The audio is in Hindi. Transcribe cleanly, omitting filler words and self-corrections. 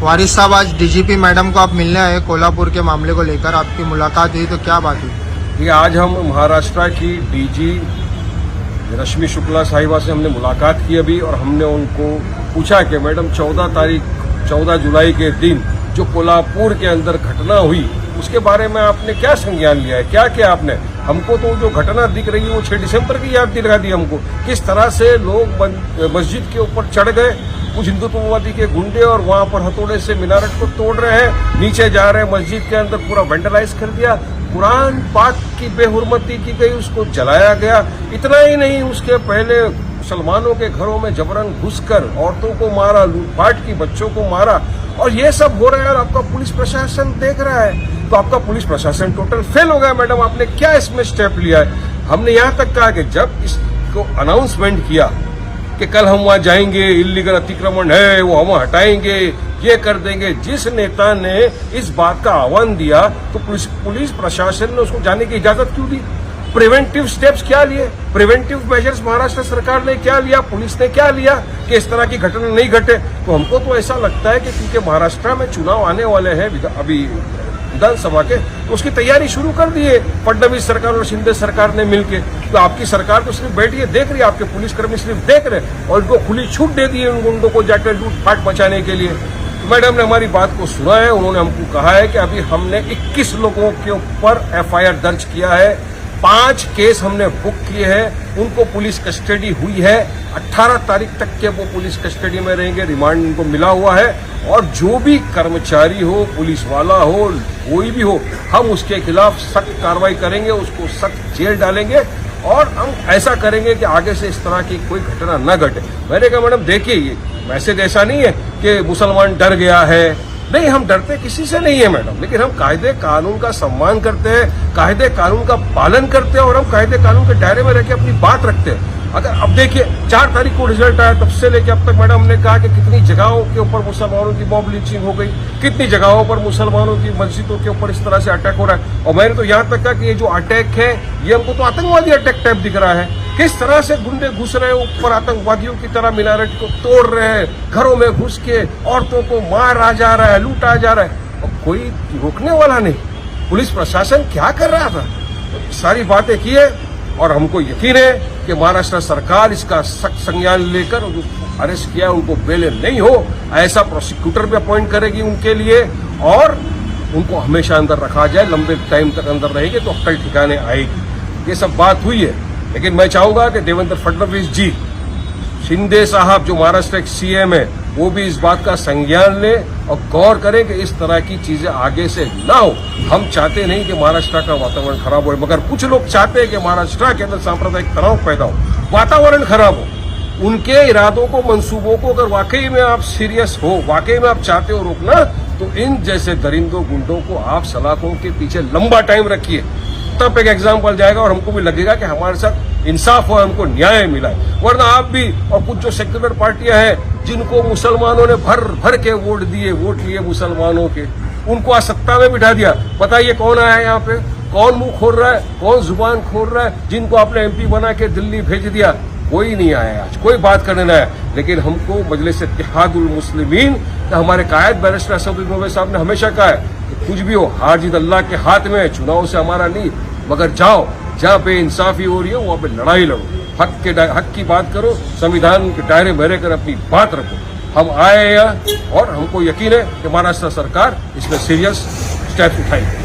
वारिस साहब, आज डीजीपी मैडम को आप मिलने आए कोल्हापुर के मामले को लेकर, आपकी मुलाकात हुई तो क्या बात हुई? ये आज हम महाराष्ट्र की डीजी रश्मि शुक्ला साहिबा से हमने मुलाकात की अभी, और हमने उनको पूछा कि मैडम 14 जुलाई के दिन जो कोल्हापुर के अंदर घटना हुई उसके बारे में आपने क्या संज्ञान लिया है, क्या किया आपने? हमको तो जो घटना दिख रही है वो 6 दिसंबर की याद दिला दी हमको। किस तरह से लोग मस्जिद के ऊपर चढ़ गए, कुछ हिंदुत्ववादी के गुंडे, और वहां पर हथौड़े से मीनारत को तोड़ रहे हैं, नीचे जा रहे हैं, मस्जिद के अंदर पूरा वेंडलाइज कर दिया, कुरान पाक की बेहुरमती की गई, उसको जलाया गया। इतना ही नहीं, उसके पहले मुसलमानों के घरों में जबरन घुसकर औरतों को मारा, लूटपाट की बच्चों को मारा, और ये सब हो रहा है और आपका पुलिस प्रशासन देख रहा है। तो आपका पुलिस प्रशासन टोटल फेल हो गया। मैडम, आपने क्या इसमें स्टेप लिया है? हमने यहां तक कहा कि जब इसको अनाउंसमेंट किया कि कल हम वहां जाएंगे, इल्लीगल अतिक्रमण है वो हम हटाएंगे, ये कर देंगे, जिस नेता ने इस बात का आह्वान दिया तो पुलिस प्रशासन ने उसको जाने की इजाजत क्यों दी? प्रिवेंटिव स्टेप्स क्या लिए? प्रिवेंटिव मेजर्स महाराष्ट्र सरकार ने क्या लिया, पुलिस ने क्या लिया कि इस तरह की घटना नहीं घटे? तो हमको तो ऐसा लगता है कि क्योंकि महाराष्ट्र में चुनाव आने वाले हैं अभी विधानसभा के, तो उसकी तैयारी शुरू कर दी है फडणवीस सरकार और शिंदे सरकार ने मिलकर। तो आपकी सरकार तो सिर्फ बैठी है, देख रही है, आपके पुलिसकर्मी सिर्फ देख रहे हैं, और इनको खुली छूट दे दी है उन गुंडों को जाकर लूटपाट मचाने के लिए। मैडम ने हमारी बात को सुना है, उन्होंने हमको कहा है कि अभी हमने 21 लोगों के ऊपर एफआईआर दर्ज किया है, 5 केस हमने बुक किए हैं, उनको पुलिस कस्टडी हुई है, 18 तारीख तक के वो पुलिस कस्टडी में रहेंगे, रिमांड उनको मिला हुआ है, और जो भी कर्मचारी हो, पुलिस वाला हो, कोई भी हो, हम उसके खिलाफ सख्त कार्रवाई करेंगे, उसको सख्त जेल डालेंगे, और हम ऐसा करेंगे कि आगे से इस तरह की कोई घटना न घटे। मैंने कहा मैडम देखिए, ये मैसेज ऐसा नहीं है कि मुसलमान डर गया है, नहीं, हम डरते किसी से नहीं है मैडम, लेकिन हम कायदे कानून का सम्मान करते हैं, कायदे कानून का पालन करते हैं, और हम कायदे कानून के दायरे में रहकर अपनी बात रखते हैं। अगर अब देखिए 4 तारीख को रिजल्ट आया, तब से लेकर अब तक मैडम हमने कहा कि कितनी जगहों के ऊपर मुसलमानों की मॉब लिंचिंग हो गई, कितनी जगहों पर मुसलमानों की मस्जिदों के ऊपर इस तरह से अटैक हो रहा है। और मैंने तो यहां तक कहा कि ये जो अटैक है ये हमको तो आतंकवादी अटैक टाइप दिख रहा है। किस तरह से गुंडे घुस रहे हैं ऊपर, आतंकवादियों की तरह मीनारत को तोड़ रहे हैं, घरों में घुस के औरतों को मारा जा रहा है, लूटा जा रहा है, और कोई रोकने वाला नहीं। पुलिस प्रशासन क्या कर रहा था? तो सारी बातें की है, और हमको यकीन है कि महाराष्ट्र सरकार इसका सख्त संज्ञान लेकर जो अरेस्ट किया उनको बेल नहीं हो, ऐसा प्रोसिक्यूटर भी अपॉइंट करेगी उनके लिए, और उनको हमेशा अंदर रखा जाए, लंबे टाइम तक अंदर रहेंगे तो अक्ल ठिकाने आएगी। ये सब बात हुई है, लेकिन मैं चाहूंगा कि देवेंद्र फडणवीस जी, शिंदे साहब जो महाराष्ट्र के सीएम है, वो भी इस बात का संज्ञान ले और गौर करें कि इस तरह की चीजें आगे से ना हो। हम चाहते नहीं कि महाराष्ट्र का वातावरण खराब हो, मगर कुछ लोग चाहते हैं कि महाराष्ट्र के अंदर सांप्रदायिक तनाव पैदा हो, वातावरण खराब हो। उनके इरादों को, मंसूबों को अगर वाकई में आप सीरियस हो, वाकई में आप चाहते हो रोकना, तो इन जैसे दरिंदों गुंडों को आप सलाखों के पीछे लंबा टाइम रखिए, तब एक एग्जाम्पल जाएगा और हमको भी लगेगा कि हमारे साथ इंसाफ हुआ, हमको न्याय मिला है। वरना आप भी और कुछ जो सेक्युलर पार्टियां हैं जिनको मुसलमानों ने भर भर के वोट लिए मुसलमानों के, उनको आज सत्ता में बिठा दिया। बताइए कौन आया यहाँ पे, कौन मुंह खोल रहा है, कौन जुबान खोल रहा है? जिनको आपने एमपी बना के दिल्ली भेज दिया, कोई नहीं आया आज, कोई बात करने नहीं आया। लेकिन हमको मजलिस इत्तेहादुल मुस्लिमीन का हमारे कायद बैरिस्टर असदुद्दीन ओवैसी साहब ने हमेशा कहा है कि कुछ भी हो, हार जीत अल्लाह के हाथ में है, चुनाव से हमारा नहीं, मगर जाओ जहां पे इंसाफी हो रही है वहां पे लड़ाई लड़ो, हक की बात करो, संविधान के दायरे में रहकर अपनी बात रखो। हम आए हैं और हमको यकीन है कि महाराष्ट्र सरकार इसमें सीरियस स्टेप उठाएगी।